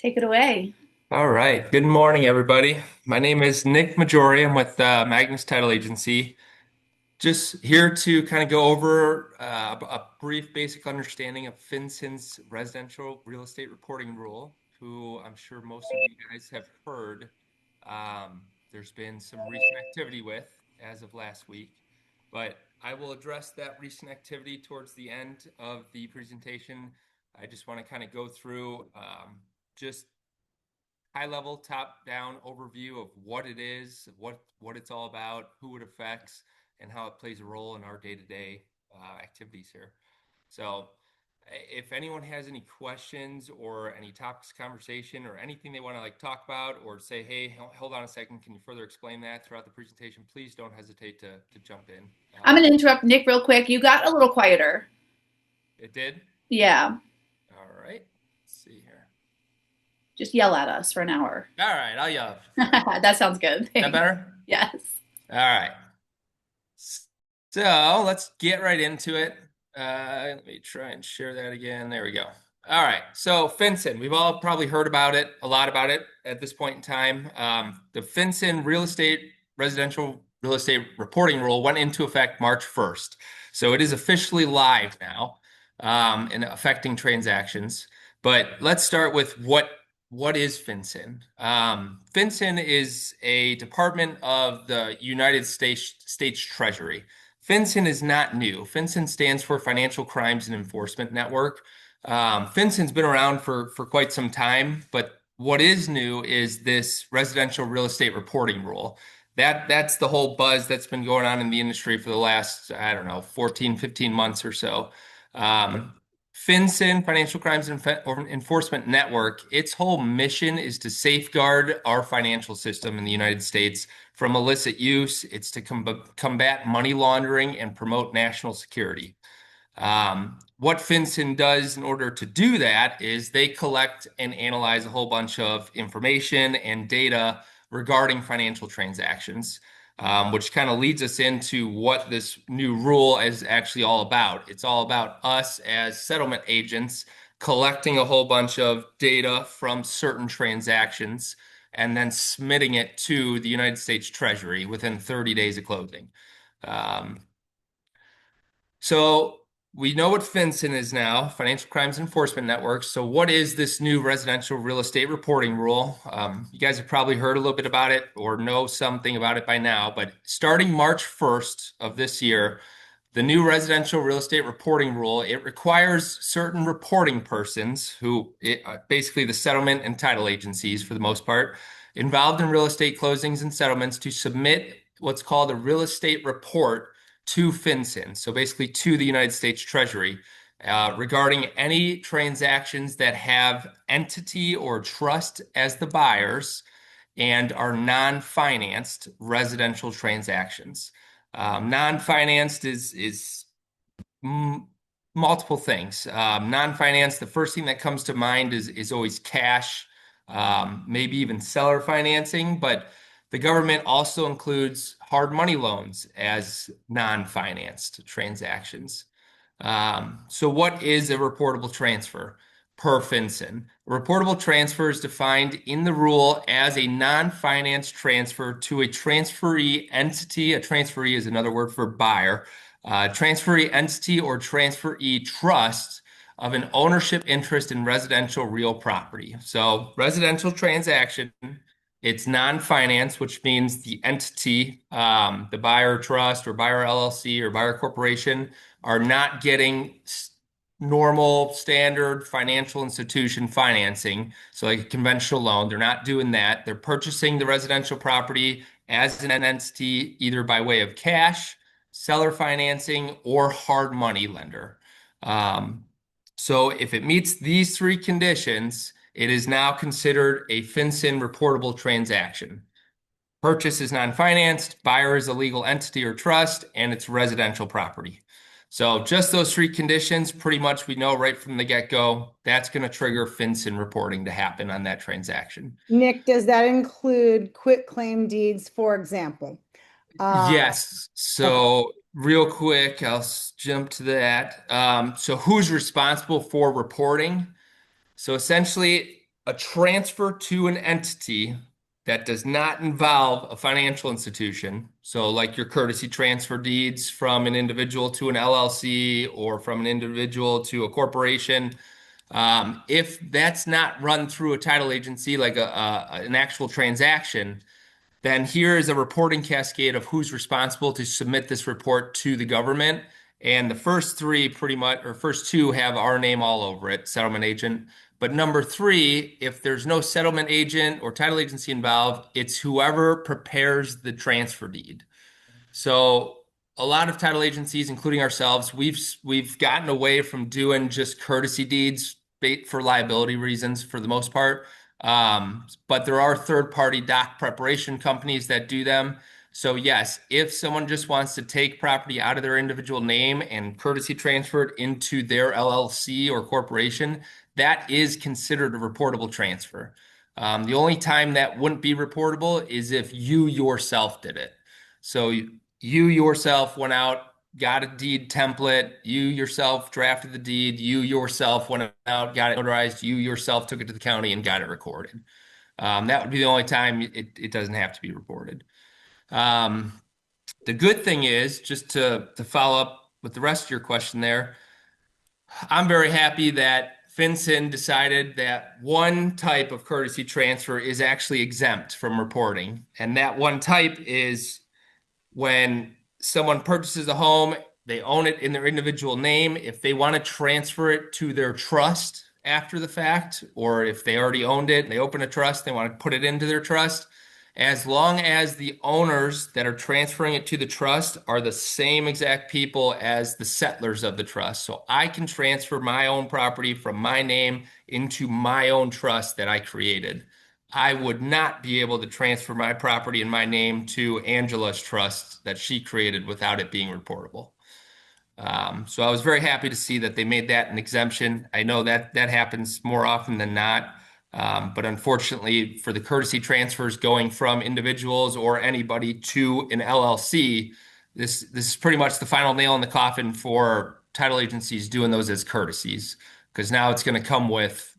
Take it away. All right. Good morning, everybody. My name is Nick Majori. I'm with Magnus Title Agency. Just here to kind of go over a brief basic understanding of FinCEN's residential real estate reporting rule, who I'm sure most of you guys have heard. There's been some recent activity with as of last week, but I will address that recent activity towards the end of the presentation. I just want to kind of go through just high level, top down overview of what it is, what it's all about, who it affects, and how it plays a role in our day-to-day activities here. So, if anyone has any questions or any topics of conversation or anything they want to talk about or say, hey, hold on a second, can you further explain that throughout the presentation? Please don't hesitate to jump in. I'm going to interrupt Nick real quick. You got a little quieter. It did? Yeah. All right. Let's see here. Just yell at us for an hour. All right, I'll yell for you. That sounds good. That Thanks. better? Yes. All right. So let's get right into it. Let me try and share that again. There we go. All right. So FinCEN, we've all probably heard about it, a lot about it at this point in time. The FinCEN residential real estate reporting rule went into effect March 1st. So it is officially live now and affecting transactions. But let's start with what is FinCEN? FinCEN is a department of the United States Treasury. FinCEN is not new. FinCEN stands for Financial Crimes and Enforcement Network. FinCEN's been around for quite some time, but what is new is this residential real estate reporting rule. That's the whole buzz that's been going on in the industry for the last, I don't know, 14, 15 months or so. FinCEN, Financial Crimes and Enforcement Network, its whole mission is to safeguard our financial system in the United States from illicit use. It's to combat money laundering and promote national security. What FinCEN does in order to do that is they collect and analyze a whole bunch of information and data regarding financial transactions, which kind of leads us into what this new rule is actually all about. It's all about us as settlement agents collecting a whole bunch of data from certain transactions and then submitting it to the United States Treasury within 30 days of closing. Um, so we know what FinCEN is now, Financial Crimes Enforcement Network. So what is this new residential real estate reporting rule? You guys have probably heard a little bit about it or know something about it by now, but starting March 1st of this year, the new residential real estate reporting rule, it requires certain reporting persons basically the settlement and title agencies for the most part, involved in real estate closings and settlements to submit what's called a real estate report to FinCEN, so basically to the United States Treasury, regarding any transactions that have entity or trust as the buyers and are non-financed residential transactions. Non-financed is multiple things. Non-financed, the first thing that comes to mind is always cash, maybe even seller financing, but the government also includes hard money loans as non-financed transactions. So what is a reportable transfer per FinCEN? A reportable transfer is defined in the rule as a non-financed transfer to a transferee entity. A transferee is another word for buyer. Transferee entity or transferee trust of an ownership interest in residential real property. So residential transaction, it's non-finance, which means the entity, the buyer trust or buyer LLC or buyer corporation are not getting normal standard financial institution financing. So like a conventional loan, they're not doing that. They're purchasing the residential property as an entity, either by way of cash, seller financing, or hard money lender. So if it meets these three conditions, it is now considered a FinCEN reportable transaction. Purchase is non-financed, buyer is a legal entity or trust, and it's residential property. So just those three conditions, pretty much we know right from the get-go, that's going to trigger FinCEN reporting to happen on that transaction. Nick, does that include quit claim deeds, for example? Yes. Okay. So real quick, I'll jump to that. So who's responsible for reporting? So essentially, A transfer to an entity that does not involve a financial institution, so like your courtesy transfer deeds from an individual to an LLC or from an individual to a corporation, if that's not run through a title agency like an actual transaction, then here is a reporting cascade of who's responsible to submit this report to the government. And the first three pretty much, or first two have our name all over it, settlement agent. But number three, if there's no settlement agent or title agency involved, it's whoever prepares the transfer deed. So a lot of title agencies, including ourselves, we've gotten away from doing just courtesy deeds for liability reasons for the most part. But there are third-party doc preparation companies that do them. So yes, if someone just wants to take property out of their individual name and courtesy transfer it into their LLC or corporation, that is considered a reportable transfer. The only time that wouldn't be reportable is if you yourself did it. So you yourself went out, got a deed template, you yourself drafted the deed, you yourself went out, got it notarized, you yourself took it to the county and got it recorded. That would be the only time it doesn't have to be reported. The good thing is, just to follow up with the rest of your question there, I'm very happy that FinCEN decided that one type of courtesy transfer is actually exempt from reporting. And that one type is when someone purchases a home, they own it in their individual name. If they want to transfer it to their trust after the fact, or if they already owned it and they open a trust, they want to put it into their trust, as long as the owners that are transferring it to the trust are the same exact people as the settlers of the trust. So I can transfer my own property from my name into my own trust that I created. I would not be able to transfer my property in my name to Angela's trust that she created without it being reportable. So I was very happy to see that they made that an exemption. I know that that happens more often than not. But unfortunately, for the courtesy transfers going from individuals or anybody to an LLC, this is pretty much the final nail in the coffin for title agencies doing those as courtesies, because now it's going to come with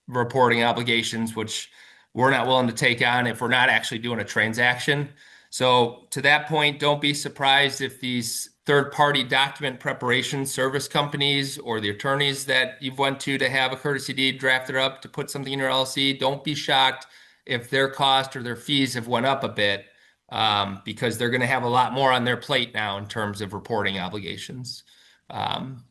reporting obligations, which we're not willing to take on if we're not actually doing a transaction. So to that point, don't be surprised if these third-party document preparation service companies or the attorneys that you've went to have a courtesy deed drafted up to put something in your LLC, don't be shocked if their cost or their fees have went up a bit, because they're going to have a lot more on their plate now in terms of reporting obligations. Um,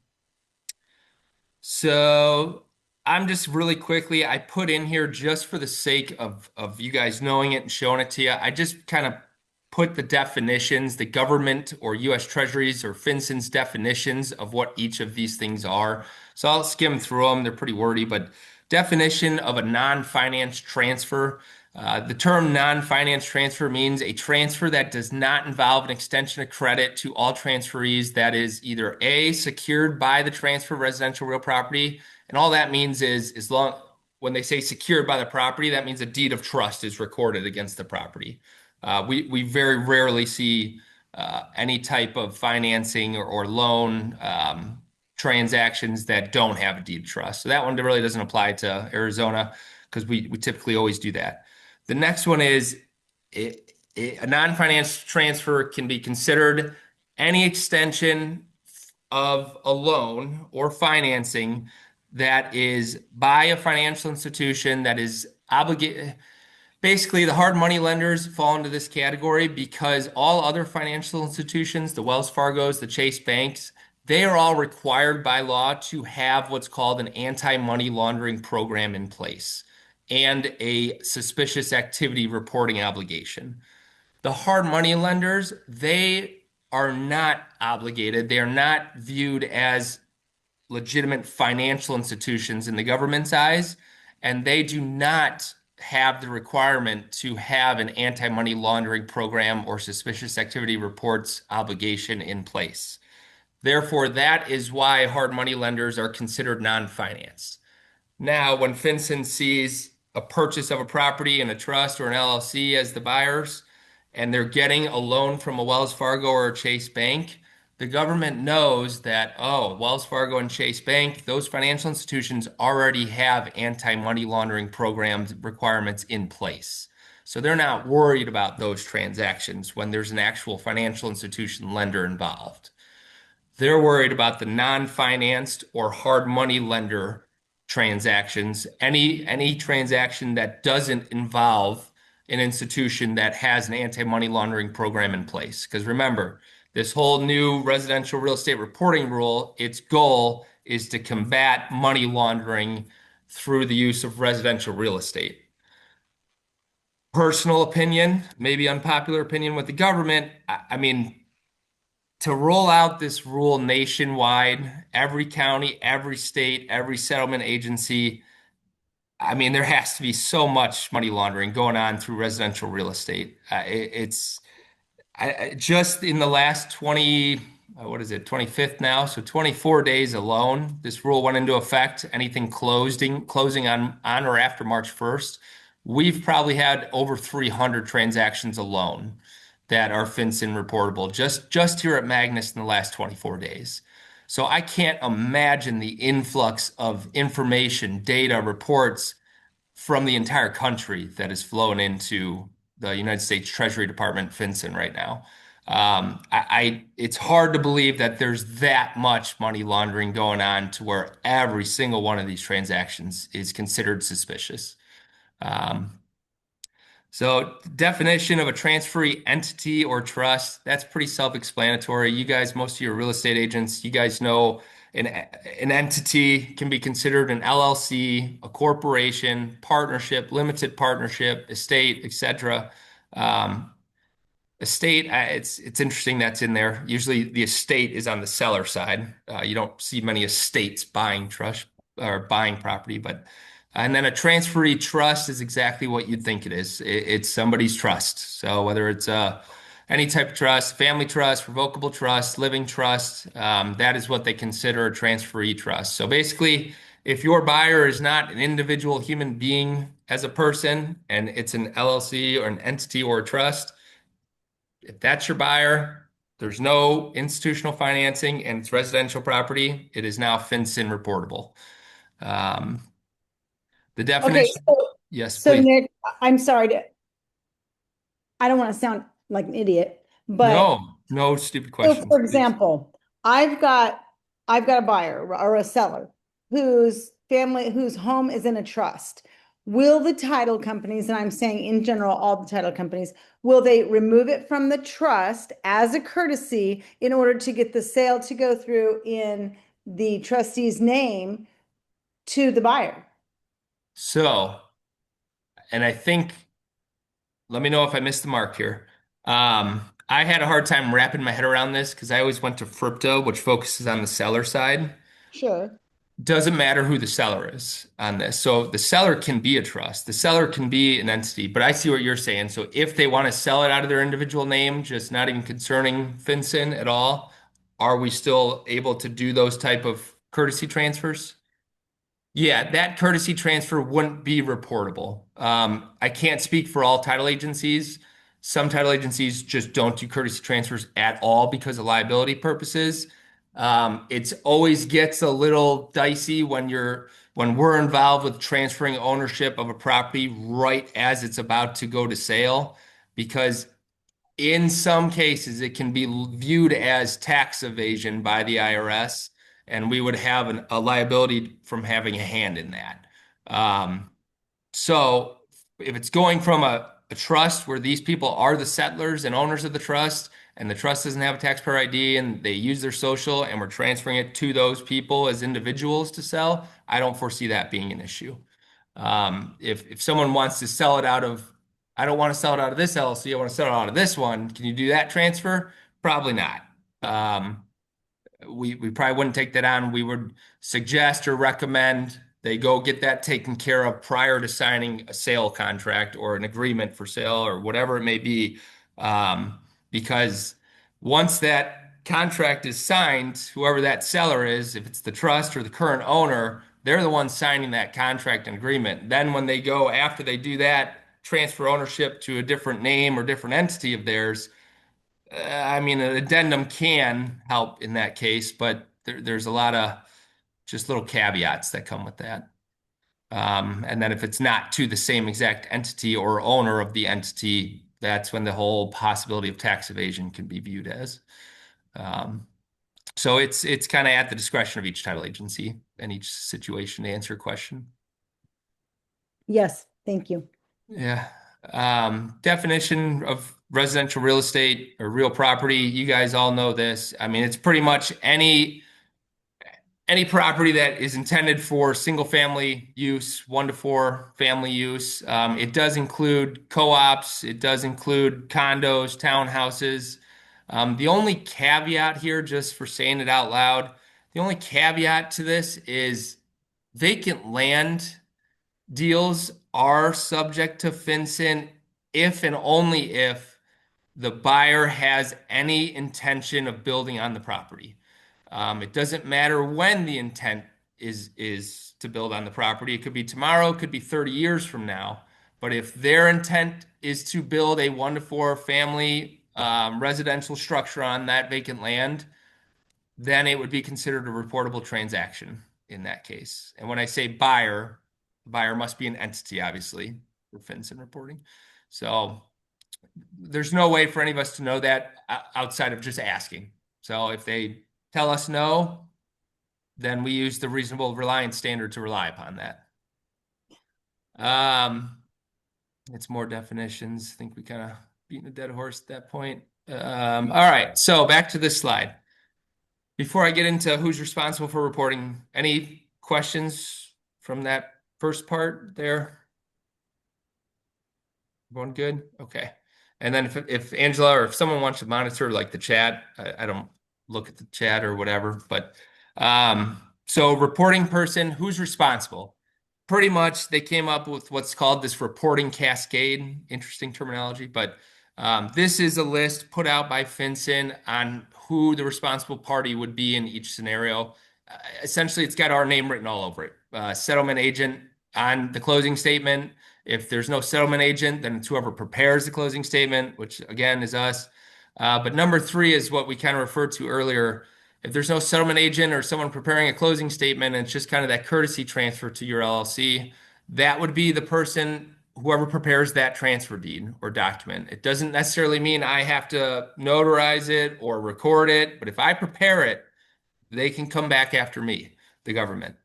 so I'm just really quickly, I put in here just for the sake of you guys knowing it and showing it to you. I just kind of put the definitions, the government or U.S. Treasuries or FinCEN's definitions of what each of these things are. So I'll skim through them. They're pretty wordy, but definition of a non-finance transfer. The term non-finance transfer means a transfer that does not involve an extension of credit to all transferees that is either A, secured by the transfer of residential real property, and all that means is as long when they say secured by the property, that means a deed of trust is recorded against the property. We very rarely see any type of financing or loan transactions that don't have a deed of trust. So that one really doesn't apply to Arizona because we typically always do that. The next one is a non-finance transfer can be considered any extension of a loan or financing that is by a financial institution that is obligated. Basically, the hard money lenders fall into this category because all other financial institutions, the Wells Fargos, the Chase banks, they are all required by law to have what's called an anti-money laundering program in place and a suspicious activity reporting obligation. The hard money lenders, they are not obligated. They are not viewed as legitimate financial institutions in the government's eyes, and they do not have the requirement to have an anti-money laundering program or suspicious activity reports obligation in place. Therefore, that is why hard money lenders are considered non-finance. Now, when FinCEN sees a purchase of a property in a trust or an LLC as the buyers, and they're getting a loan from a Wells Fargo or a Chase bank, the government knows that, oh, Wells Fargo and Chase Bank, those financial institutions already have anti-money laundering programs requirements in place. So they're not worried about those transactions when there's an actual financial institution lender involved. They're worried about the non-financed or hard money lender transactions, any transaction that doesn't involve an institution that has an anti-money laundering program in place. Because remember, this whole new residential real estate reporting rule, its goal is to combat money laundering through the use of residential real estate. Personal opinion, maybe unpopular opinion with the government. I mean, to roll out this rule nationwide, every county, every state, every settlement agency, I mean, there has to be so much money laundering going on through residential real estate. It's just in the last 20, what is it, 25th now? So 24 days alone, this rule went into effect. Anything closing on or after March 1st, we've probably had over 300 transactions alone that are FinCEN reportable just here at Magnus in the last 24 days. So I can't imagine the influx of information, data, reports from the entire country that is flowing into the United States Treasury Department FinCEN right now. It's hard to believe that there's that much money laundering going on to where every single one of these transactions is considered suspicious. Um, so definition of a transferee entity or trust, that's pretty self-explanatory. You guys, most of your real estate agents, you guys know an entity can be considered an LLC, a corporation, partnership, limited partnership, estate, etc. Um, Estate, it's interesting that's in there. Usually the estate is on the seller side. You don't see many estates buying trust or buying property, but and then a transferee trust is exactly what you'd think it is. It's somebody's trust. So whether it's any type of trust, family trust, revocable trust, living trust, that is what they consider a transferee trust. So basically, if your buyer is not an individual human being as a person and it's an LLC or an entity or a trust, if that's your buyer, there's no institutional financing and it's residential property, it is now FinCEN reportable. Um, the Okay, definition, yes, so please. Nick, I'm sorry to, I don't want to sound like an idiot, but No, no stupid so questions, for please. example, I've got I've got a buyer or a seller whose home is in a trust. Will the title companies, and I'm saying in general, all the title companies, will they remove it from the trust as a courtesy in order to get the sale to go through in the trustee's name to the buyer? So, and I think, let me know if I missed the mark here. I had a hard time wrapping my head around this because I always went to FRPTA, which focuses on the seller side. Sure. Doesn't matter who the seller is on this. So the seller can be a trust, the seller can be an entity, but I see what you're saying. So if they want to sell it out of their individual name, just not even concerning FinCEN at all, are we still able to do those type of courtesy transfers? Yeah, that courtesy transfer wouldn't be reportable. I can't speak for all title agencies. Some title agencies just don't do courtesy transfers at all because of liability purposes. It's always gets a little dicey when we're involved with transferring ownership of a property right as it's about to go to sale, because in some cases, it can be viewed as tax evasion by the IRS, and we would have a liability from having a hand in that. Um, so if it's going from a trust where these people are the settlers and owners of the trust, and the trust doesn't have a taxpayer ID and they use their social and we're transferring it to those people as individuals to sell, I don't foresee that being an issue. If someone wants to sell it out of, I don't want to sell it out of this LLC, I want to sell it out of this one. Can you do that transfer? Probably not. We probably wouldn't take that on. We would suggest or recommend they go get that taken care of prior to signing a sale contract or an agreement for sale or whatever it may be. Because once that contract is signed, whoever that seller is, if it's the trust or the current owner, they're the ones signing that contract and agreement. Then when they go after they do that, transfer ownership to a different name or different entity of theirs, I mean, an addendum can help in that case, but there's a lot of just little caveats that come with that. And then if it's not to the same exact entity or owner of the entity, that's when the whole possibility of tax evasion can be viewed as. Um, so it's kind of at the discretion of each title agency and each situation to answer a question. Yes, thank you. Yeah. Definition of residential real estate or real property, you guys all know this. I mean, it's pretty much any property that is intended for single family use, 1 to 4 family use. It does include co-ops, it does include condos, townhouses. The only caveat here, just for saying it out loud, the only caveat to this is vacant land deals are subject to FinCEN if and only if the buyer has any intention of building on the property. It doesn't matter when the intent is to build on the property. It could be tomorrow, it could be 30 years from now. But if their intent is to build a 1 to 4 family residential structure on that vacant land, then it would be considered a reportable transaction in that case. And when I say buyer, the buyer must be an entity, obviously, for FinCEN reporting. So there's no way for any of us to know that outside of just asking. So if they tell us no, then we use the reasonable reliance standard to rely upon that. It's more definitions. I think we kind of beaten a dead horse at that point. All right, so back to this slide. Before I get into who's responsible for reporting, any questions from that first part there? Everyone good? Okay. And then if Angela or if someone wants to monitor like the chat, I don't look at the chat or whatever, but so reporting person, who's responsible? Pretty much they came up with what's called this reporting cascade, interesting terminology, but this is a list put out by FinCEN on who the responsible party would be in each scenario. Essentially, it's got our name written all over it. Settlement agent on the closing statement. If there's no settlement agent, then it's whoever prepares the closing statement, which again is us. But number 3 is what we kind of referred to earlier. If there's no settlement agent or someone preparing a closing statement, and it's just kind of that courtesy transfer to your LLC, that would be the person, whoever prepares that transfer deed or document. It doesn't necessarily mean I have to notarize it or record it, but if I prepare it, they can come back after me, the government,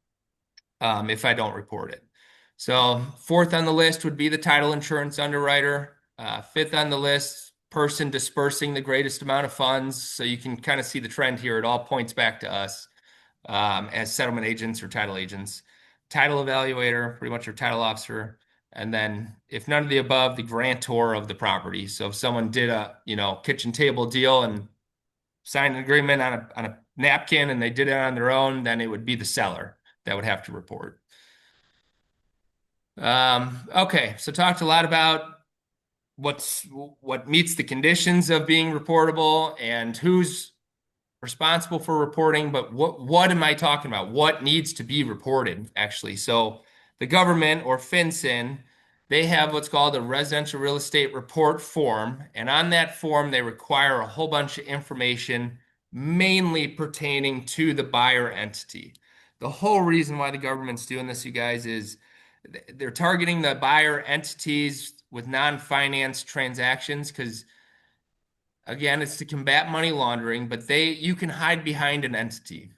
if I don't report it. So 4th on the list would be the title insurance underwriter. 5th on the list, person dispersing the greatest amount of funds. So you can kind of see the trend here. It all points back to us as settlement agents or title agents. Title evaluator, pretty much your title officer. And then if none of the above, the grantor of the property. So if someone did a, kitchen table deal and signed an agreement on a napkin and they did it on their own, then it would be the seller that would have to report. Okay, so talked a lot about what meets the conditions of being reportable and who's responsible for reporting, but what am I talking about? What needs to be reported, actually? So the government or FinCEN, they have what's called a residential real estate report form, and on that form, they require a whole bunch of information, mainly pertaining to the buyer entity. The whole reason why the government's doing this, you guys, is they're targeting the buyer entities with non-finance transactions because again, it's to combat money laundering, but you can hide behind an entity.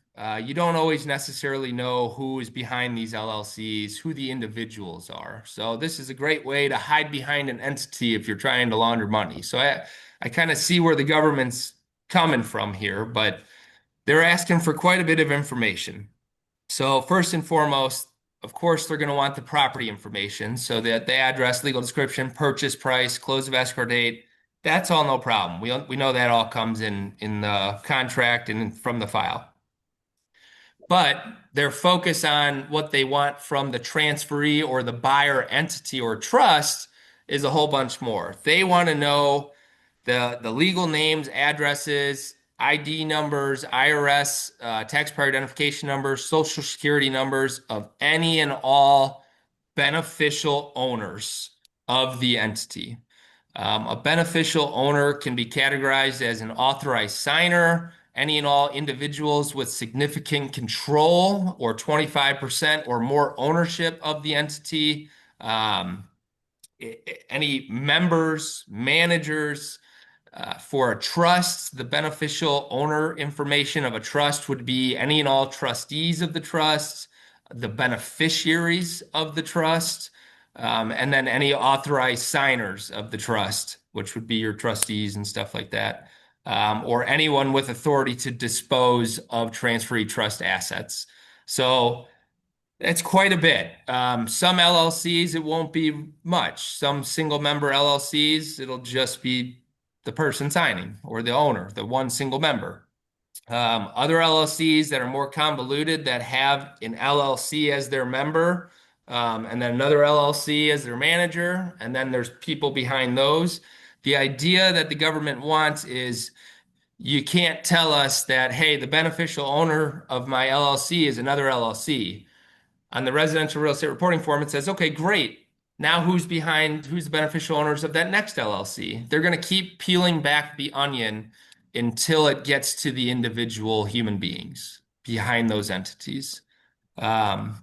You don't always necessarily know who is behind these LLCs, who the individuals are. So this is a great way to hide behind an entity if you're trying to launder money. So I kind of see where the government's coming from here, but they're asking for quite a bit of information. So first and foremost, of course, they're going to want the property information. So that the address, legal description, purchase price, close of escrow date, that's all no problem. We know that all comes in the contract and from the file. But their focus on what they want from the transferee or the buyer entity or trust is a whole bunch more. They want to know the legal names, addresses, ID numbers, IRS, taxpayer identification numbers, social security numbers of any and all beneficial owners of the entity. A beneficial owner can be categorized as an authorized signer, any and all individuals with significant control or 25% or more ownership of the entity, um, any members, managers. For a trust, the beneficial owner information of a trust would be any and all trustees of the trust, the beneficiaries of the trust, and then any authorized signers of the trust, which would be your trustees and stuff like that, or anyone with authority to dispose of transferee trust assets. So it's quite a bit. Some LLCs, it won't be much. Some single member LLCs, it'll just be the person signing or the owner, the one single member. Other LLCs that are more convoluted that have an LLC as their member, and then another LLC as their manager, and then there's people behind those. The idea that the government wants is you can't tell us that, hey, the beneficial owner of my LLC is another LLC. On the residential real estate reporting form, it says, okay, great. Now who's the beneficial owners of that next LLC? They're going to keep peeling back the onion until it gets to the individual human beings behind those entities. Um,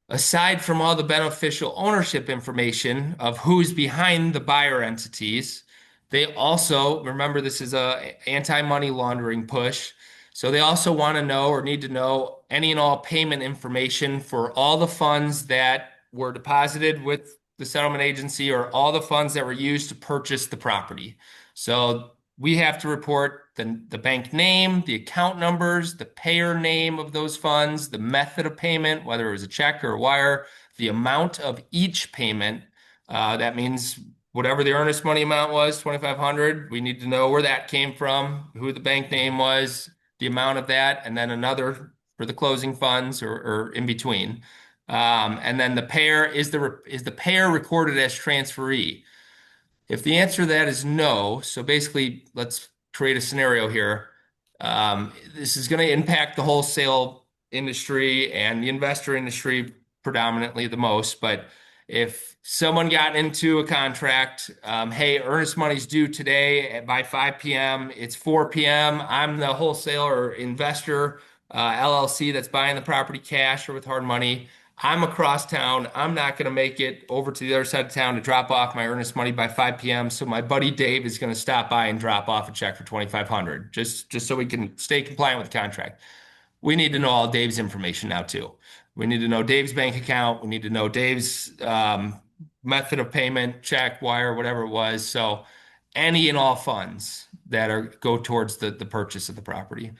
Aside from all the beneficial ownership information of who's behind the buyer entities, they also, remember this is a anti-money laundering push, so they also want to know or need to know any and all payment information for all the funds that were deposited with the settlement agency or all the funds that were used to purchase the property. So we have to report the bank name, the account numbers, the payer name of those funds, the method of payment, whether it was a check or a wire, the amount of each payment. That means whatever the earnest money amount was, 2,500, we need to know where that came from, who the bank name was, the amount of that, and then another for the closing funds or in between. And then the payer is the payer recorded as transferee. If the answer to that is no, so basically, let's create a scenario here. This is going to impact the wholesale industry and the investor industry predominantly the most. But if someone got into a contract, hey, earnest money's due today by 5 p.m., it's 4 p.m., I'm the wholesaler or investor, LLC that's buying the property cash or with hard money. I'm across town. I'm not going to make it over to the other side of town to drop off my earnest money by 5 p.m. So my buddy Dave is going to stop by and drop off a check for 2,500 just so we can stay compliant with the contract. We need to know all Dave's information now too. We need to know Dave's bank account. We need to know Dave's method of payment, check, wire, whatever it was. So any and all funds that go towards the purchase of the property.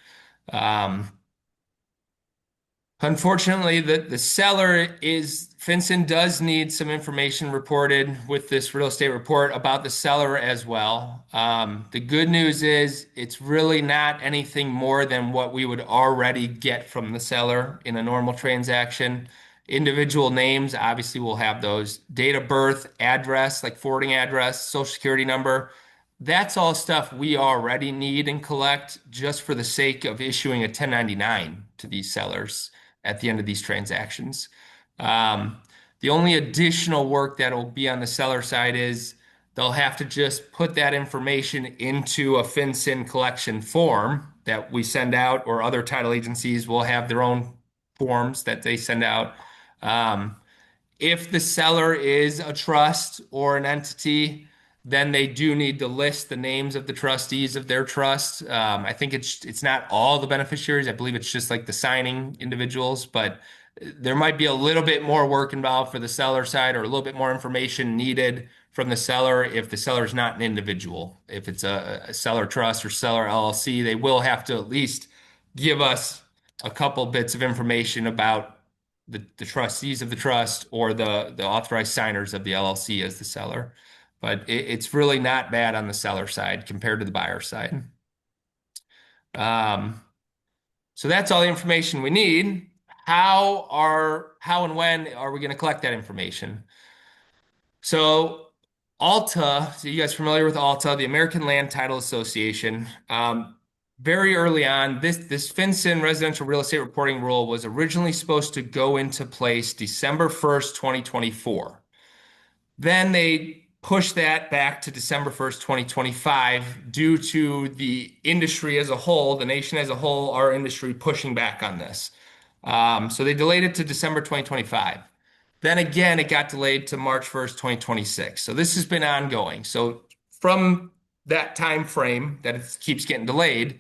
Unfortunately, the seller FinCEN does need some information reported with this real estate report about the seller as well. The good news is it's really not anything more than what we would already get from the seller in a normal transaction. Individual names, obviously, we'll have those. Date of birth, address, like forwarding address, social security number. That's all stuff we already need and collect just for the sake of issuing a 1099 to these sellers at the end of these transactions. The only additional work that will be on the seller side is they'll have to just put that information into a FinCEN collection form that we send out, or other title agencies will have their own forms that they send out. If the seller is a trust or an entity, then they do need to list the names of the trustees of their trust. I think it's not all the beneficiaries. I believe it's just like the signing individuals, but there might be a little bit more work involved for the seller side, or a little bit more information needed from the seller if the seller is not an individual. If it's a seller trust or seller LLC, they will have to at least give us a couple bits of information about the trustees of the trust or the authorized signers of the LLC as the seller. But it's really not bad on the seller side compared to the buyer side. So that's all the information we need. How and when are we going to collect that information? So Alta, so you guys familiar with Alta, the American Land Title Association? Very early on, this FinCEN residential real estate reporting rule was originally supposed to go into place December 1st, 2024. Then they push that back to December 1st, 2025, due to the industry as a whole, the nation as a whole, our industry pushing back on this. So they delayed it to December 2025. Then again, it got delayed to March 1st, 2026. So this has been ongoing. So from that time frame that it keeps getting delayed,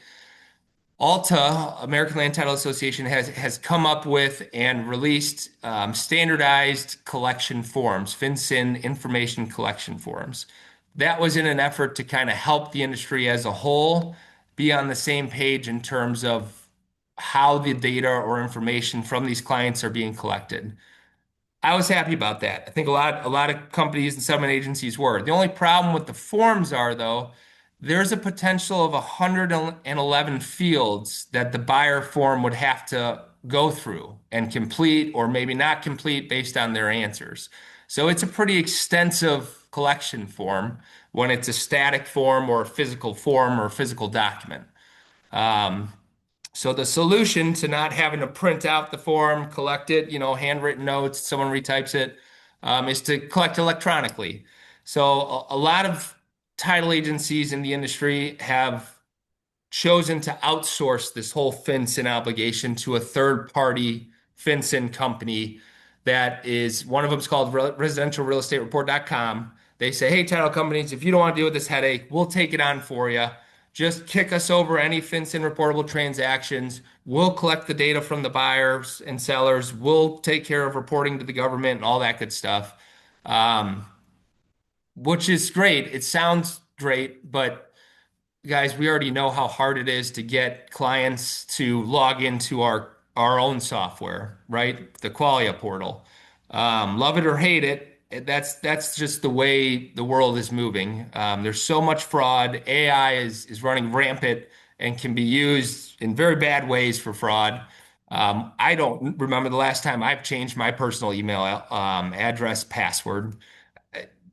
Alta, American Land Title Association, has come up with and released standardized collection forms, FinCEN information collection forms. That was in an effort to kind of help the industry as a whole be on the same page in terms of how the data or information from these clients are being collected. I was happy about that. I think a lot of companies and settlement agencies were. The only problem with the forms are, though, there's a potential of 111 fields that the buyer form would have to go through and complete or maybe not complete based on their answers. So it's a pretty extensive collection form when it's a static form or a physical form or a physical document. Um, so the solution to not having to print out the form, collect it, handwritten notes, someone retypes it, is to collect electronically. So a lot of title agencies in the industry have chosen to outsource this whole FinCEN obligation to a third-party FinCEN company that is, one of them is called residentialrealestatereport.com. They say, hey, title companies, if you don't want to deal with this headache, we'll take it on for you. Just kick us over any FinCEN reportable transactions. We'll collect the data from the buyers and sellers. We'll take care of reporting to the government and all that good stuff, um, which is great. It sounds great, but guys, we already know how hard it is to get clients to log into our own software, right? The Qualia portal. Love it or hate it, that's just the way the world is moving. There's so much fraud. AI is running rampant and can be used in very bad ways for fraud. I don't remember the last time I've changed my personal email address password.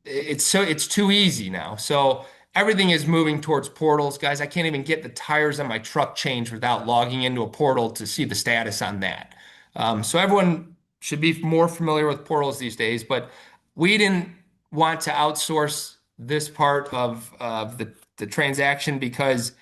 It's too easy now. So everything is moving towards portals, guys. I can't even get the tires on my truck changed without logging into a portal to see the status on that. So everyone should be more familiar with portals these days, but we didn't want to outsource this part of the transaction because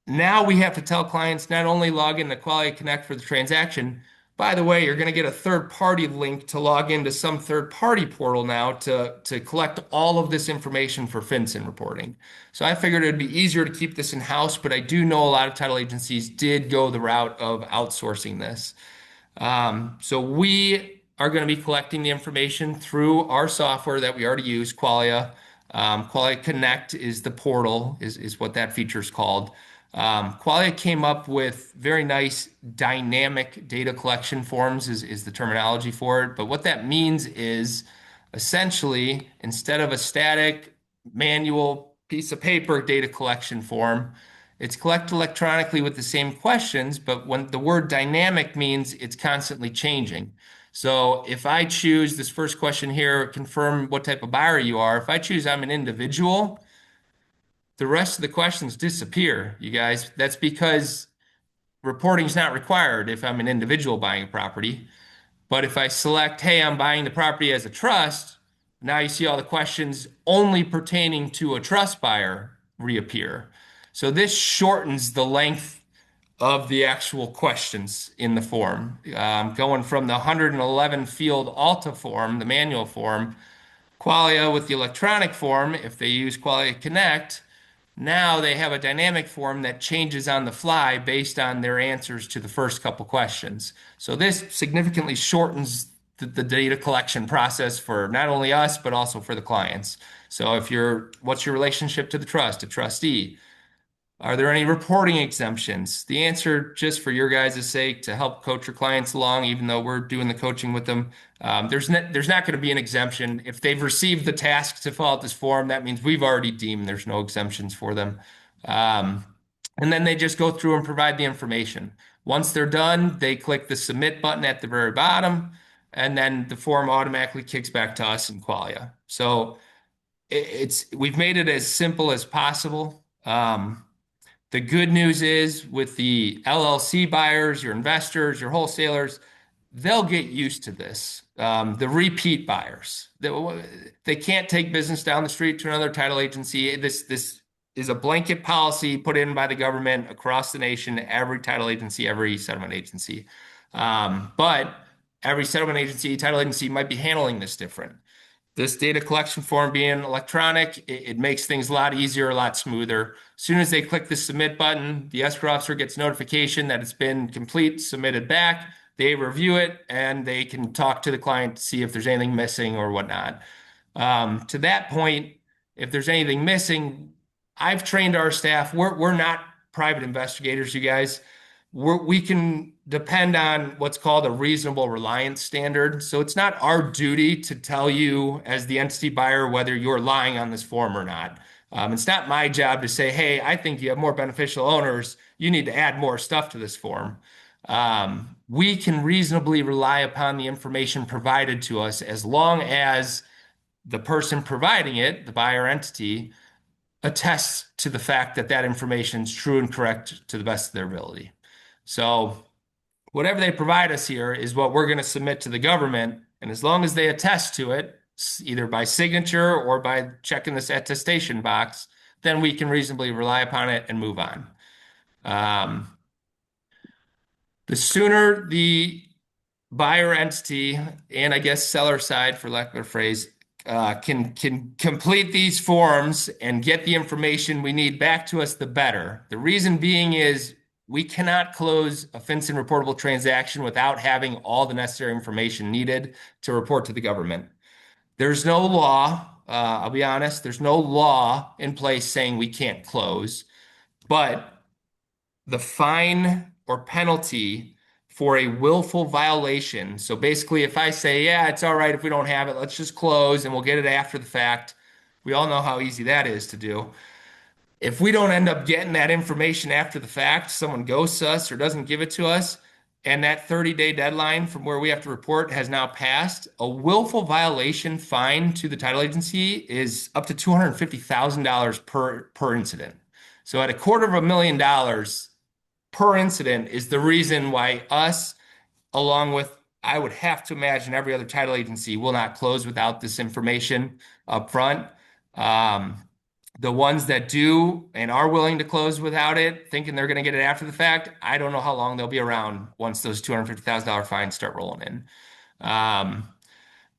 now we have to tell clients not only log into Quality Connect for the transaction, by the way, you're going to get a third-party link to log into some third-party portal now to collect all of this information for FinCEN reporting. So I figured it'd be easier to keep this in-house, but I do know a lot of title agencies did go the route of outsourcing this. So we are going to be collecting the information through our software that we already use, Qualia. Qualia Connect is the portal, is what that feature is called. Qualia came up with very nice dynamic data collection forms is the terminology for it. But what that means is essentially instead of a static manual piece of paper data collection form, it's collected electronically with the same questions, but when the word dynamic means it's constantly changing. So if I choose this first question here, confirm what type of buyer you are, if I choose I'm an individual, the rest of the questions disappear, you guys. That's because reporting is not required if I'm an individual buying a property. But if I select, hey, I'm buying the property as a trust, now you see all the questions only pertaining to a trust buyer reappear. So this shortens the length of the actual questions in the form, going from the 111 field Alta form, the manual form, Qualia with the electronic form, if they use Qualia Connect, now they have a dynamic form that changes on the fly based on their answers to the first couple questions. So this significantly shortens the data collection process for not only us, but also for the clients. So what's your relationship to the trust, a trustee? Are there any reporting exemptions? The answer, just for your guys' sake, to help coach your clients along, even though we're doing the coaching with them, there's not going to be an exemption. If they've received the task to fill out this form, that means we've already deemed there's no exemptions for them. Um, and then they just go through and provide the information. Once they're done, they click the submit button at the very bottom, and then the form automatically kicks back to us in Qualia. So we've made it as simple as possible. The good news is with the LLC buyers, your investors, your wholesalers, they'll get used to this. The repeat buyers, they can't take business down the street to another title agency. This is a blanket policy put in by the government across the nation, every title agency, every settlement agency. But every settlement agency, title agency might be handling this different. This data collection form being electronic, it makes things a lot easier, a lot smoother. As soon as they click the submit button, the escrow officer gets notification that it's been complete, submitted back. They review it and they can talk to the client to see if there's anything missing or whatnot. To that point, if there's anything missing, I've trained our staff. We're not private investigators, you guys. We can depend on what's called a reasonable reliance standard. So it's not our duty to tell you as the entity buyer whether you're lying on this form or not. It's not my job to say, hey, I think you have more beneficial owners. You need to add more stuff to this form. We can reasonably rely upon the information provided to us as long as the person providing it, the buyer entity, attests to the fact that that information is true and correct to the best of their ability. So whatever they provide us here is what we're going to submit to the government. And as long as they attest to it, either by signature or by checking this attestation box, then we can reasonably rely upon it and move on. The sooner the buyer entity and I guess seller side, for lack of a phrase, can complete these forms and get the information we need back to us, the better. The reason being is we cannot close a FinCEN reportable transaction without having all the necessary information needed to report to the government. There's no law, I'll be honest, there's no law in place saying we can't close, but the fine or penalty for a willful violation. So basically, if I say, yeah, it's all right if we don't have it, let's just close and we'll get it after the fact. We all know how easy that is to do. If we don't end up getting that information after the fact, someone ghosts us or doesn't give it to us, and that 30-day deadline from where we have to report has now passed, a willful violation fine to the title agency is up to $250,000 per incident. So at $250,000 per incident is the reason why us, along with, I would have to imagine every other title agency, will not close without this information up front. The ones that do and are willing to close without it, thinking they're going to get it after the fact, I don't know how long they'll be around once those $250,000 fines start rolling in.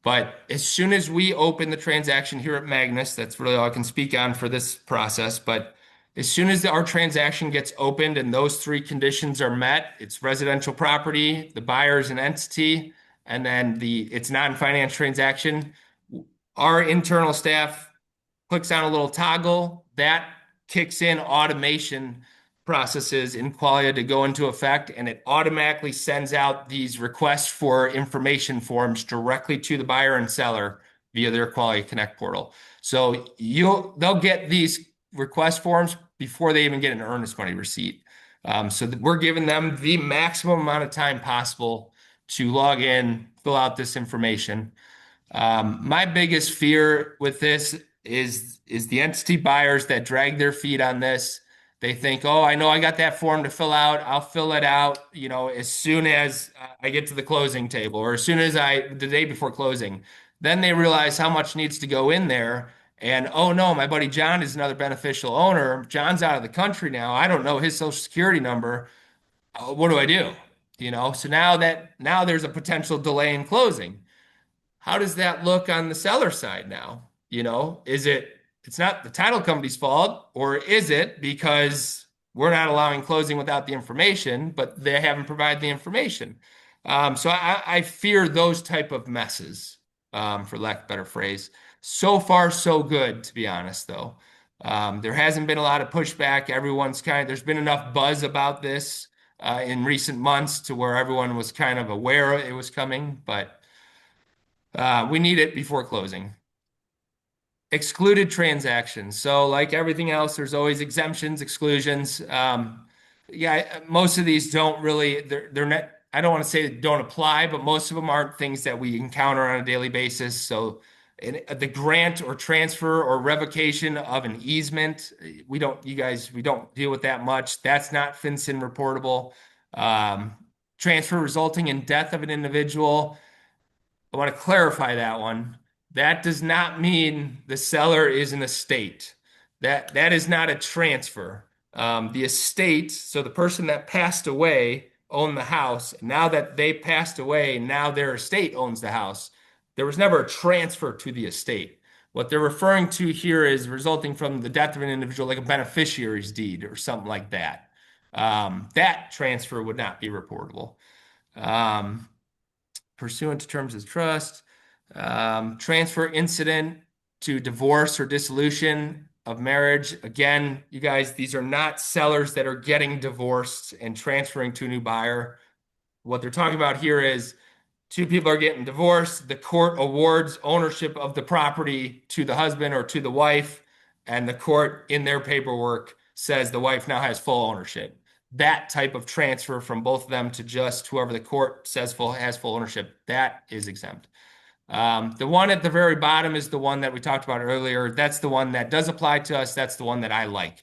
But as soon as we open the transaction here at Magnus, that's really all I can speak on for this process. But as soon as our transaction gets opened and those three conditions are met, it's residential property, the buyer is an entity, and then it's non-finance transaction, our internal staff clicks on a little toggle that kicks in automation processes in Qualia to go into effect, and it automatically sends out these requests for information forms directly to the buyer and seller via their Qualia Connect portal. So they'll get these request forms before they even get an earnest money receipt. So we're giving them the maximum amount of time possible to log in, fill out this information. My biggest fear with this is the entity buyers that drag their feet on this. They think, oh, I know I got that form to fill out. I'll fill it out, as soon as I get to the closing table or as soon as the day before closing. Then they realize how much needs to go in there. And oh no, my buddy John is another beneficial owner. John's out of the country now. I don't know his social security number. What do I do? So now there's a potential delay in closing. How does that look on the seller side now? It's not the title company's fault, or is it because we're not allowing closing without the information, but they haven't provided the information? So I fear those type of messes, for lack of a better phrase. So far, so good, to be honest, though. There hasn't been a lot of pushback. There's been enough buzz about this in recent months to where everyone was kind of aware it was coming, but we need it before closing. Excluded transactions. So like everything else, there's always exemptions, exclusions. Most of these don't really, they're not, I don't want to say they don't apply, but most of them aren't things that we encounter on a daily basis. So the grant or transfer or revocation of an easement, we don't deal with that much. That's not FinCEN reportable. transfer resulting in death of an individual. I want to clarify that one. That does not mean the seller is an estate. That is not a transfer. The estate, so the person that passed away owned the house. Now that they passed away, now their estate owns the house. There was never a transfer to the estate. What they're referring to here is resulting from the death of an individual, like a beneficiary's deed or something like that. That transfer would not be reportable. Um, Pursuant to terms of trust, transfer incident to divorce or dissolution of marriage. Again, you guys, these are not sellers that are getting divorced and transferring to a new buyer. What they're talking about here is two people are getting divorced. The court awards ownership of the property to the husband or to the wife, and the court in their paperwork says the wife now has full ownership. That type of transfer from both of them to just whoever the court says has full ownership, that is exempt. The one at the very bottom is the one that we talked about earlier. That's the one that does apply to us. That's the one that I like.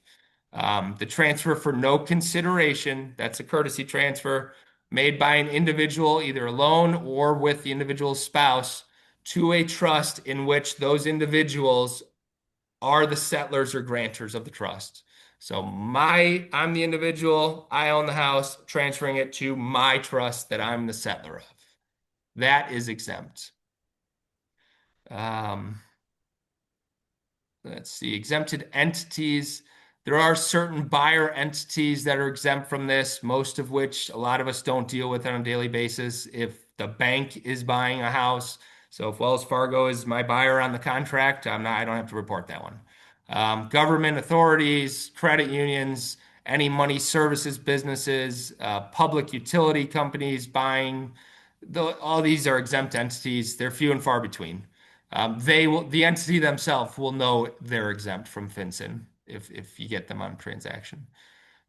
The transfer for no consideration, that's a courtesy transfer made by an individual, either alone or with the individual's spouse, to a trust in which those individuals are the settlers or grantors of the trust. So I'm the individual, I own the house, transferring it to my trust that I'm the settler of. That is exempt. Let's see, exempted entities. There are certain buyer entities that are exempt from this, most of which a lot of us don't deal with on a daily basis. If the bank is buying a house, so if Wells Fargo is my buyer on the contract, I don't have to report that one. Government authorities, credit unions, any money services businesses, public utility companies buying, all these are exempt entities. They're few and far between. The entity themselves will know they're exempt from FinCEN if you get them on a transaction.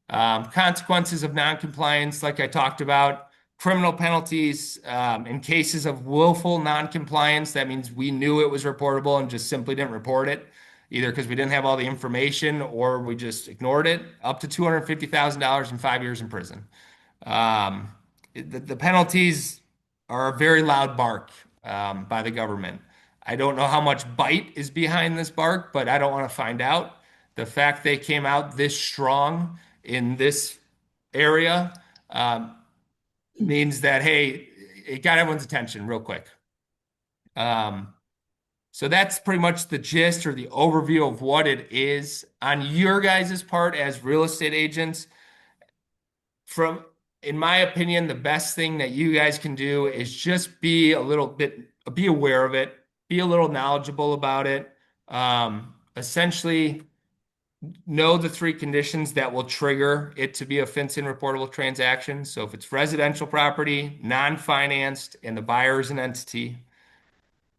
Consequences of noncompliance, like I talked about, criminal penalties in cases of willful noncompliance. That means we knew it was reportable and just simply didn't report it, either because we didn't have all the information or we just ignored it. Up to $250,000 and 5 years in prison. The penalties are a very loud bark by the government. I don't know how much bite is behind this bark, but I don't want to find out. The fact they came out this strong in this area means that, hey, it got everyone's attention real quick. So that's pretty much the gist or the overview of what it is. On your guys' part as real estate agents, in my opinion, the best thing that you guys can do is just be aware of it, be a little knowledgeable about it. Essentially, know the three conditions that will trigger it to be a FinCEN reportable transaction. So if it's residential property, non-financed, and the buyer is an entity,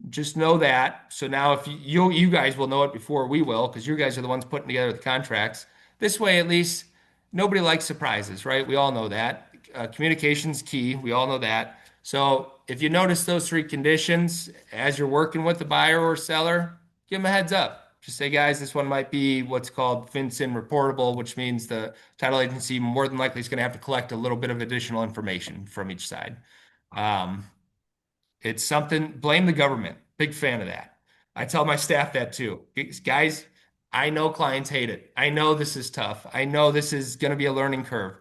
just know that. So now if you guys will know it before we will, because you guys are the ones putting together the contracts. This way, at least nobody likes surprises, right? We all know that. Communication's key. We all know that. So if you notice those three conditions as you're working with the buyer or seller, give them a heads up. Just say, guys, this one might be what's called FinCEN reportable, which means the title agency more than likely is going to have to collect a little bit of additional information from each side. It's something, blame the government. Big fan of that. I tell my staff that too. Guys, I know clients hate it. I know this is tough. I know this is going to be a learning curve.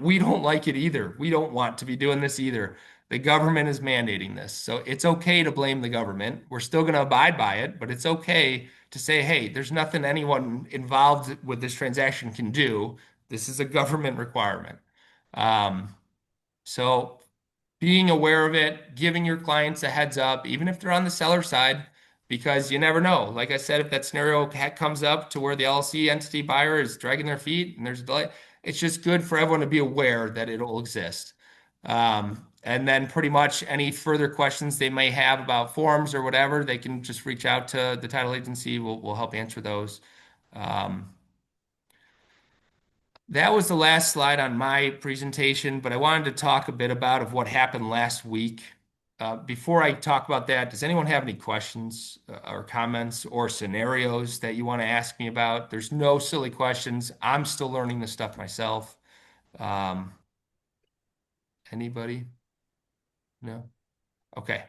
We don't like it either. We don't want to be doing this either. The government is mandating this. So it's okay to blame the government. We're still going to abide by it, but it's okay to say, hey, there's nothing anyone involved with this transaction can do. This is a government requirement. So being aware of it, giving your clients a heads up, even if they're on the seller side, because you never know. Like I said, if that scenario comes up to where the LLC entity buyer is dragging their feet and there's a delay, it's just good for everyone to be aware that it'll exist. And then pretty much any further questions they may have about forms or whatever, they can just reach out to the title agency. We'll help answer those. That was the last slide on my presentation, but I wanted to talk a bit about what happened last week. Before I talk about that, does anyone have any questions or comments or scenarios that you want to ask me about? There's no silly questions. I'm still learning this stuff myself. Anybody? No? Okay.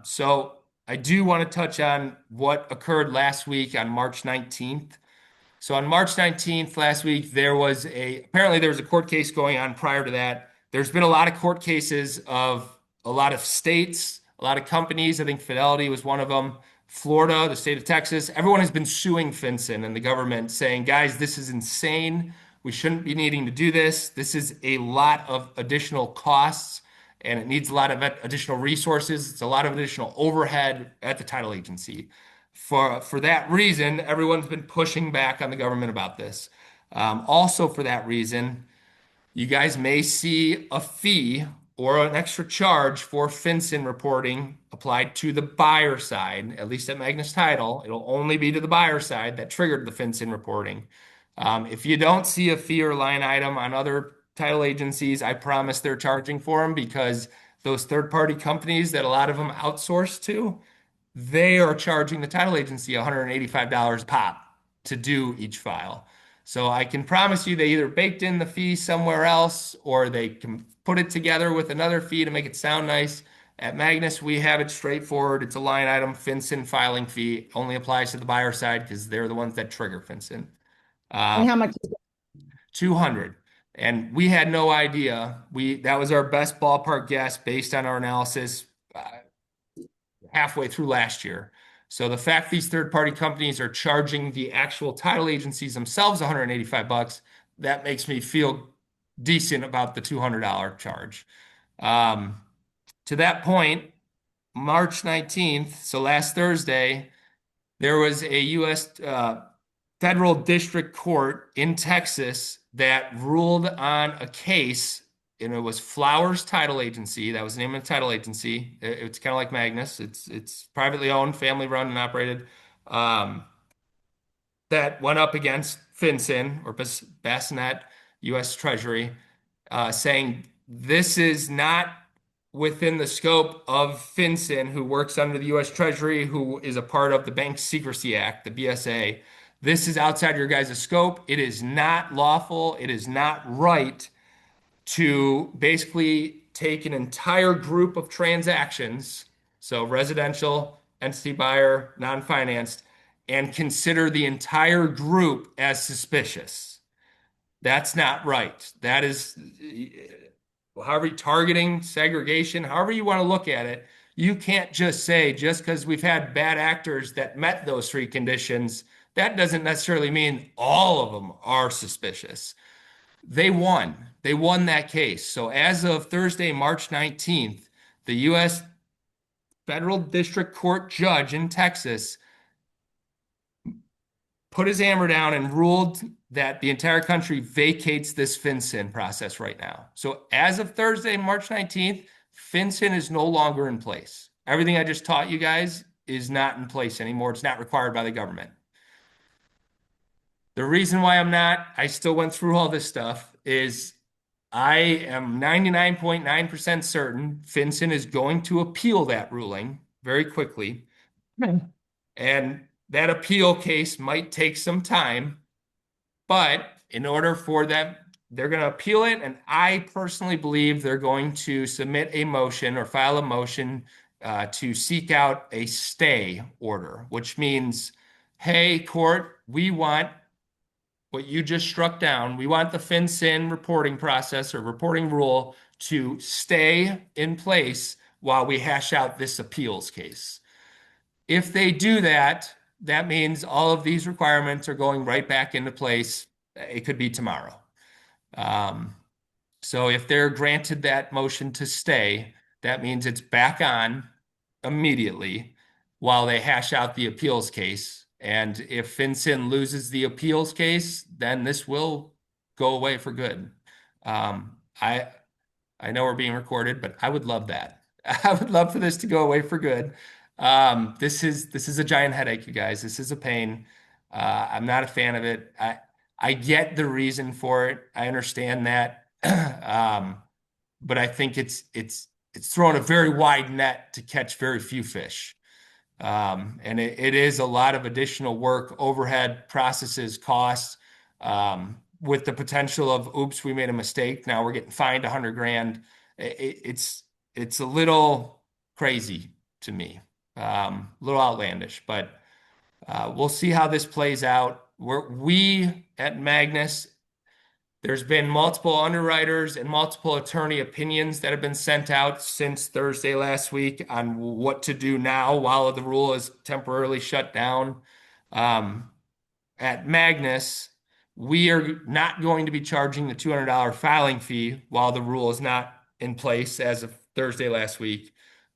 So I do want to touch on what occurred last week on March 19th. So on March 19th last week, apparently there was a court case going on prior to that. There's been a lot of court cases of a lot of states, a lot of companies. I think Fidelity was one of them. Florida, the state of Texas. Everyone has been suing FinCEN and the government saying, guys, this is insane. We shouldn't be needing to do this. This is a lot of additional costs and it needs a lot of additional resources. It's a lot of additional overhead at the title agency. For that reason, everyone's been pushing back on the government about this. Also, for that reason, you guys may see a fee or an extra charge for FinCEN reporting applied to the buyer side, at least at Magnus Title. It'll only be to the buyer side that triggered the FinCEN reporting. If you don't see a fee or line item on other title agencies, I promise they're charging for them because those third-party companies that a lot of them outsource to, they are charging the title agency $185 a pop to do each file. So I can promise you they either baked in the fee somewhere else or they can put it together with another fee to make it sound nice. At Magnus, we have it straightforward. It's a line item FinCEN filing fee. Only applies to the buyer side because they're the ones that trigger FinCEN. And how much is it? 200. And we had no idea. That was our best ballpark guess based on our analysis halfway through last year. So the fact these third-party companies are charging the actual title agencies themselves $185, that makes me feel decent about the $200 charge. To that point, March 19th, so last Thursday, there was a U.S. Federal District Court in Texas that ruled on a case, and it was Flowers Title Agency. That was the name of the title agency. It's kind of like Magnus. It's privately owned, family run and operated. That went up against FinCEN or Bassinet, U.S. Treasury, saying this is not within the scope of FinCEN, who works under the U.S. Treasury, who is a part of the Bank Secrecy Act, the BSA. This is outside your guys' scope. It is not lawful. It is not right to basically take an entire group of transactions, so residential, entity buyer, non-financed, and consider the entire group as suspicious. That's not right. That is, however, targeting, segregation, however you want to look at it, you can't just say, just because we've had bad actors that met those three conditions, that doesn't necessarily mean all of them are suspicious. They won. They won that case. So as of Thursday, March 19th, the U.S. Federal District Court judge in Texas put his hammer down and ruled that the entire country vacates this FinCEN process right now. So as of Thursday, March 19th, FinCEN is no longer in place. Everything I just taught you guys is not in place anymore. It's not required by the government. The reason why I still went through all this stuff is I am 99.9% certain FinCEN is going to appeal that ruling very quickly. Right. And that appeal case might take some time, but in order for them, they're going to appeal it. And I personally believe they're going to submit a motion or file a motion to seek out a stay order, which means, hey, court, we want what you just struck down. We want the FinCEN reporting process or reporting rule to stay in place while we hash out this appeals case. If they do that, that means all of these requirements are going right back into place. It could be tomorrow. So if they're granted that motion to stay, that means it's back on immediately while they hash out the appeals case. And if FinCEN loses the appeals case, then this will go away for good. I know we're being recorded, but I would love that. I would love for this to go away for good. This is a giant headache, you guys. This is a pain. I'm not a fan of it. I get the reason for it. I understand that. But I think it's throwing a very wide net to catch very few fish. And it is a lot of additional work, overhead, processes, costs. with the potential of, oops, we made a mistake. Now we're getting fined 100 grand. It's a little crazy to me, a little outlandish, but we'll see how this plays out. We at Magnus, there's been multiple underwriters and multiple attorney opinions that have been sent out since Thursday last week on what to do now while the rule is temporarily shut down. Um, at Magnus, we are not going to be charging the $200 filing fee while the rule is not in place as of Thursday last week.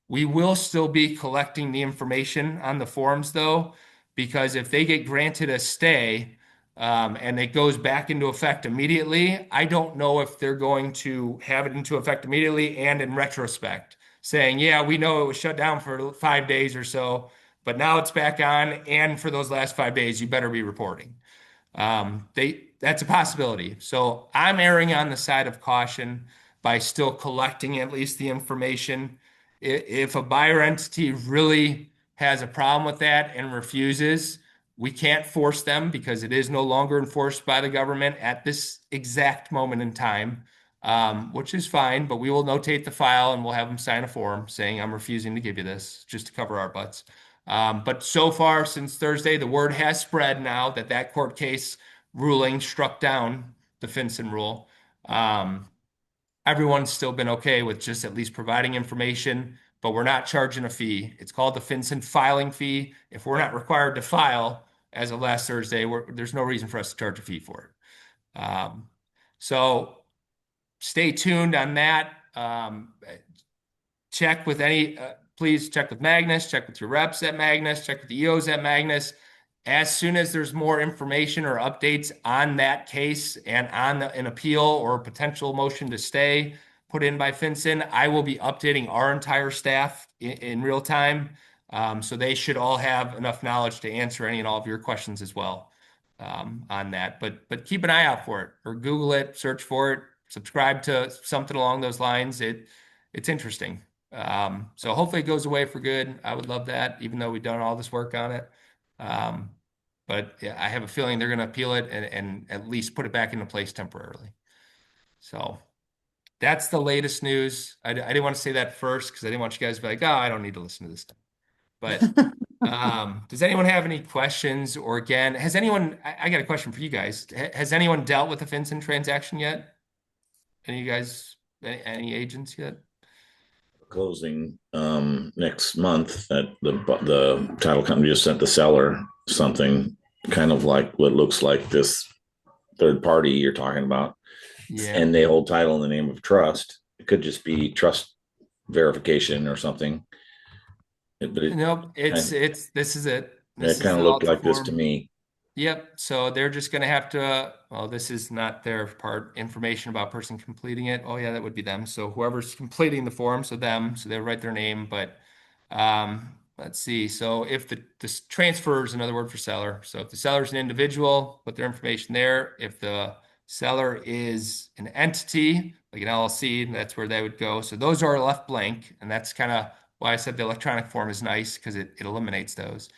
We will still be collecting the information on the forms, though, because if they get granted a stay, and it goes back into effect immediately, I don't know if they're going to have it into effect immediately and in retrospect, saying, yeah, we know it was shut down for 5 days or so, but now it's back on, and for those last 5 days, you better be reporting. That's a possibility. So I'm erring on the side of caution by still collecting at least the information. If a buyer entity really has a problem with that and refuses, we can't force them because it is no longer enforced by the government at this exact moment in time, which is fine, but we will notate the file and we'll have them sign a form saying, I'm refusing to give you this just to cover our butts. But so far, since Thursday, the word has spread now that that court case ruling struck down the FinCEN rule. Everyone's still been okay with just at least providing information, but we're not charging a fee. It's called the FinCEN filing fee. If we're not required to file as of last Thursday, there's no reason for us to charge a fee for it. So stay tuned on that. Check with please check with Magnus, check with your reps at Magnus, check with the EOs at Magnus. As soon as there's more information or updates on that case and on an appeal or potential motion to stay put in by FinCEN, I will be updating our entire staff in real time. So they should all have enough knowledge to answer any and all of your questions as well on that. But keep an eye out for it, or Google it, search for it, subscribe to something along those lines. It's interesting. So hopefully it goes away for good. I would love that, even though we've done all this work on it. But yeah, I have a feeling they're going to appeal it and at least put it back into place temporarily. So that's the latest news. I didn't want to say that first because I didn't want you guys to be like, oh, I don't need to listen to this stuff. But does anyone have any questions? Or again, has anyone, I got a question for you guys. Has anyone dealt with a FinCEN transaction yet? Any of you guys, any agents yet? Closing next month that the title company just sent the seller something kind of like what looks like this third party you're talking about. Yeah. And they hold title in the name of trust. It could just be trust verification or something. Nope, this is it. It kind of looked like this to me. Yep. So they're just going to have to, well, this is not their part, information about person completing it. Oh, yeah, that would be them. So whoever's completing the form, so them, so they write their name. But let's see. So if the transfer is another word for seller. So if the seller is an individual, put their information there. If the seller is an entity, like an LLC, that's where they would go. So those are left blank. And that's kind of why I said the electronic form is nice because it eliminates those.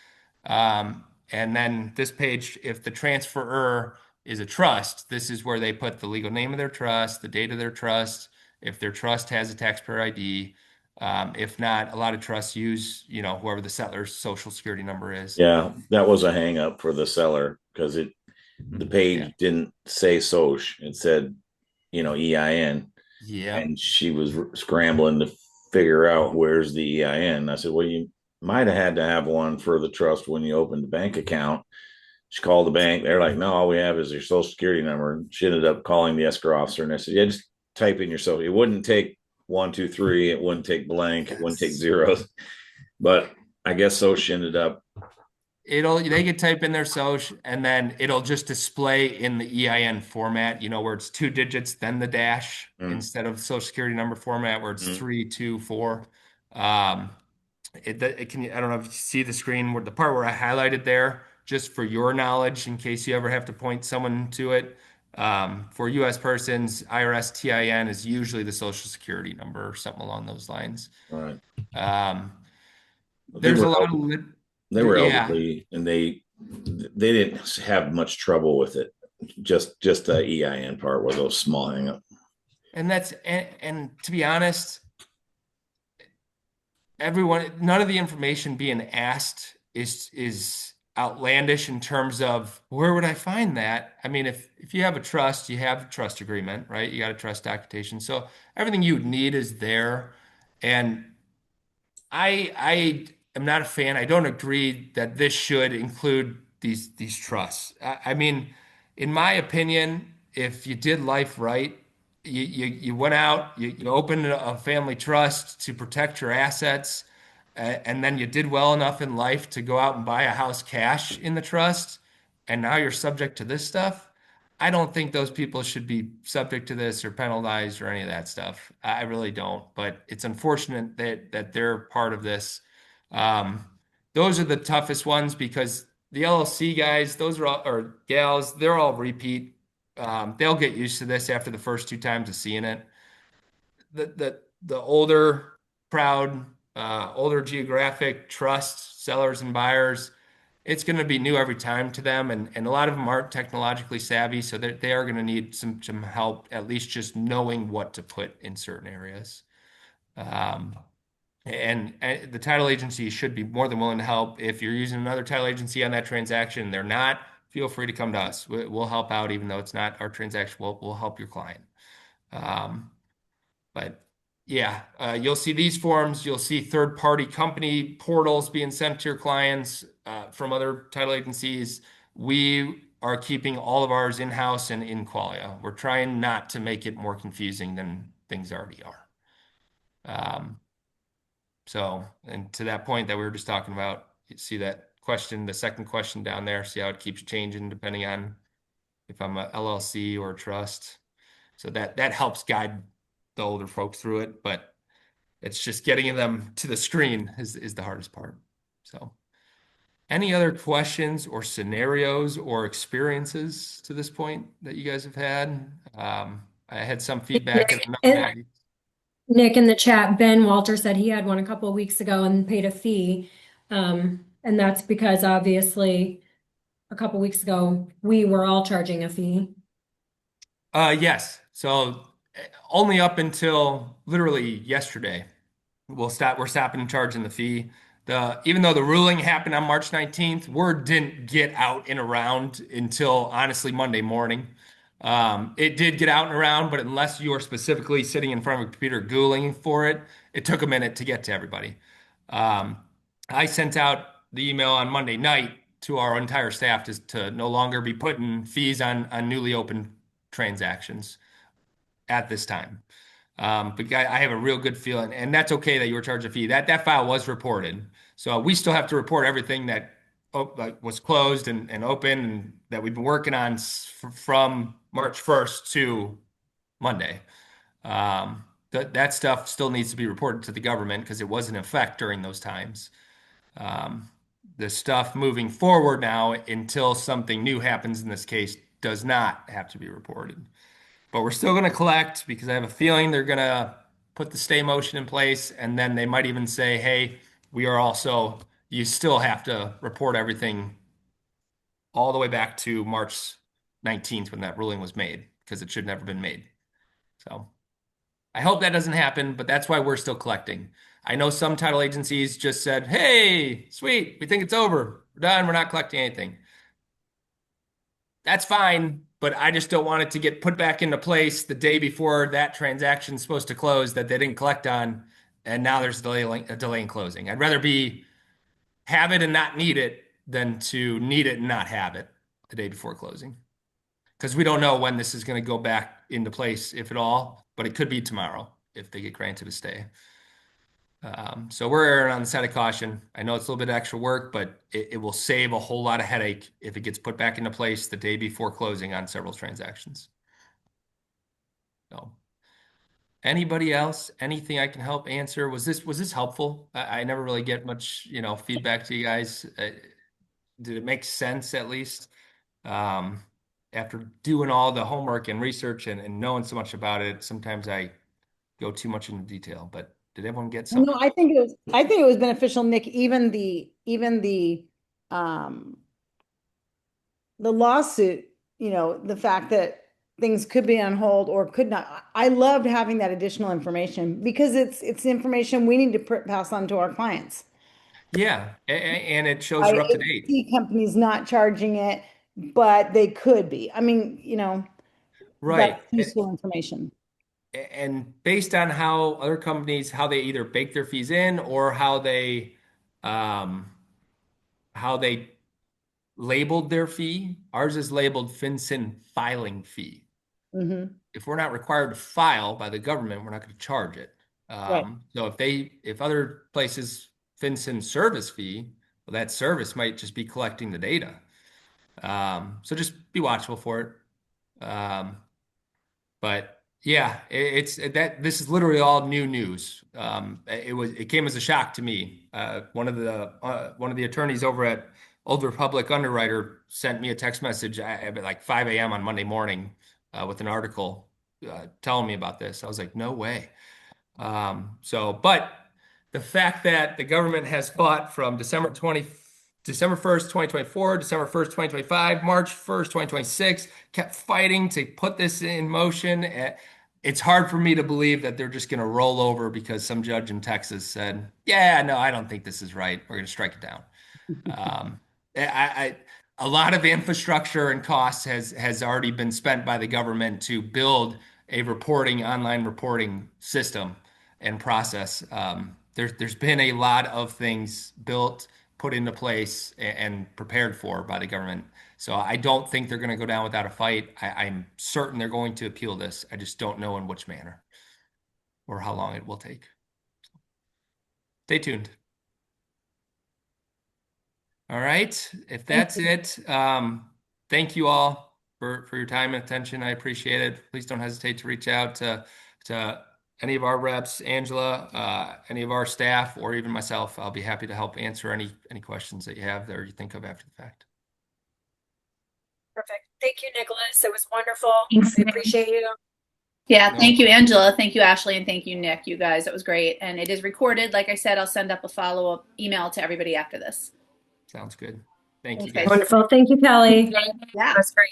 And then this page, if the transferor is a trust, this is where they put the legal name of their trust, the date of their trust, if their trust has a taxpayer ID. If not, a lot of trusts use, whoever the seller's social security number is. Yeah, that was a hang up for the seller because the page didn't say Soc. It said, EIN. Yeah. And she was scrambling to figure out where's the EIN. I said, well, you might have had to have one for the trust when you opened the bank account. She called the bank. They're like, no, all we have is your social security number. She ended up calling the escrow officer and I said, yeah, just type in your social. It wouldn't take 1, 2, 3. It wouldn't take blank. It wouldn't take zeros. But I guess Soc ended up. They could type in their social and then it'll just display in the EIN format, where it's 2 digits, then the dash instead of social security number format where it's 3, 2, 4. It can, I don't know if you see the screen where the part where I highlighted there, just for your knowledge, in case you ever have to point someone to it. For U.S. persons, IRS TIN is usually the social security number or something along those lines. All right. There's a lot of they were elderly and they didn't have much trouble with it. just the EIN part was a small hang up. And and to be honest, none of the information being asked is outlandish in terms of where would I find that? I mean, if you have a trust, you have a trust agreement, right? You got a trust documentation. So everything you would need is there. And I am not a fan. I don't agree that this should include these trusts. I mean, in my opinion, if you did life right, you went out, you opened a family trust to protect your assets, and then you did well enough in life to go out and buy a house cash in the trust, and now you're subject to this stuff. I don't think those people should be subject to this or penalized or any of that stuff. I really don't. But it's unfortunate that they're part of this. Um, those are the toughest ones because the LLC guys, those are all, or gals, they're all repeat. They'll get used to this after the first two times of seeing it. The older crowd, older geographic trust sellers and buyers, it's going to be new every time to them, and a lot of them aren't technologically savvy, so they are going to need some help, at least just knowing what to put in certain areas. Um, and the title agency should be more than willing to help. If you're using another title agency on that transaction, they're not, feel free to come to us. We'll help out, even though it's not our transaction. We'll help your client. Um, but yeah, you'll see these forms. You'll see third-party company portals being sent to your clients from other title agencies. We are keeping all of ours in-house and in Qualia. We're trying not to make it more confusing than things already are. So, and to that point that we were just talking about, you see that question, the second question down there, see how it keeps changing depending on if I'm a LLC or a trust. So that helps guide the older folks through it, but it's just getting them to the screen is the hardest part. So, any other questions or scenarios or experiences to this point that you guys have had? I had some feedback at another meeting. Nick, in the chat, Ben Walter said he had one a couple of weeks ago and paid a fee. And that's because obviously a couple of weeks ago, we were all charging a fee. Yes. So only up until literally yesterday, we're stopping charging the fee. Even though the ruling happened on March 19th, word didn't get out and around until honestly Monday morning. It did get out and around, but unless you are specifically sitting in front of a computer Googling for it, it took a minute to get to everybody. I sent out the email on Monday night to our entire staff to no longer be putting fees on newly opened transactions at this time. But I have a real good feeling, and that's okay that you were charged a fee. That file was reported, so we still have to report everything that was closed and open and that we've been working on from March 1st to Monday. That stuff still needs to be reported to the government because it was in effect during those times. The stuff moving forward now until something new happens in this case does not have to be reported. But we're still going to collect because I have a feeling they're going to put the stay motion in place, and then they might even say, hey, you still have to report everything all the way back to March 19th when that ruling was made because it should never been made. So I hope that doesn't happen, but that's why we're still collecting. I know some title agencies just said, hey, sweet, we think it's over. We're done. We're not collecting anything. That's fine, but I just don't want it to get put back into place the day before that transaction's supposed to close that they didn't collect on, and now there's a delay in closing. I'd rather have it and not need it than to need it and not have it the day before closing. Because we don't know when this is going to go back into place, if at all, but it could be tomorrow if they get granted a stay. So we're erring on the side of caution. I know it's a little bit of extra work, but it will save a whole lot of headache if it gets put back into place the day before closing on several transactions. So, anybody else? Anything I can help answer? Was this helpful? I never really get much, feedback to you guys. Did it make sense at least? After doing all the homework and research and knowing so much about it, sometimes I go too much into detail, but did everyone get something? No, I think it was beneficial, Nick, even the lawsuit the fact that things could be on hold or could not. I loved having that additional information because it's information we need to pass on to our clients. Yeah, and it shows I you're up to hate to date. see companies not charging it, but they could be. I mean, Right. that's useful information. And based on how other companies, how they either bake their fees in or um, how they labeled their fee, ours is labeled FinCEN filing fee. Hmm. If we're not required to file by the government, we're not going to charge it. Right. So if other places FinCEN service fee, well, that service might just be collecting the data. So just be watchful for it. But yeah, this is literally all new news. It came as a shock to me. One of the attorneys over at Old Republic Underwriter sent me a text message at like 5 a.m. on Monday morning with an article telling me about this. I was like, no way. But the fact that the government has fought from December 1st, 2024, December 1st, 2025, March 1st, 2026, kept fighting to put this in motion. It's hard for me to believe that they're just going to roll over because some judge in Texas said, yeah, no, I don't think this is right. We're going to strike it down. Um, a lot of infrastructure and costs has already been spent by the government to build a online reporting system and process. There's been a lot of things built, put into place, and prepared for by the government. So I don't think they're going to go down without a fight. I'm certain they're going to appeal this. I just don't know in which manner or how long it will take. Stay tuned. All right. If that's it, thank you all for your time and attention. I appreciate it. Please don't hesitate to reach out to any of our reps, Angela, any of our staff, or even myself. I'll be happy to help answer any questions that you have or you think of after the fact. Perfect. Thank you, Nicholas. It was wonderful. Thanks, I Nick. appreciate you. Yeah, No. thank you, Angela. Thank you, Ashley, and thank you, Nick. You guys, that was great. And it is recorded. Like I said, I'll send up a follow-up email to everybody after this. Sounds good. Thank you, Thanks, guys. guys. Wonderful. Thank you, Kelly. Yeah. That was great.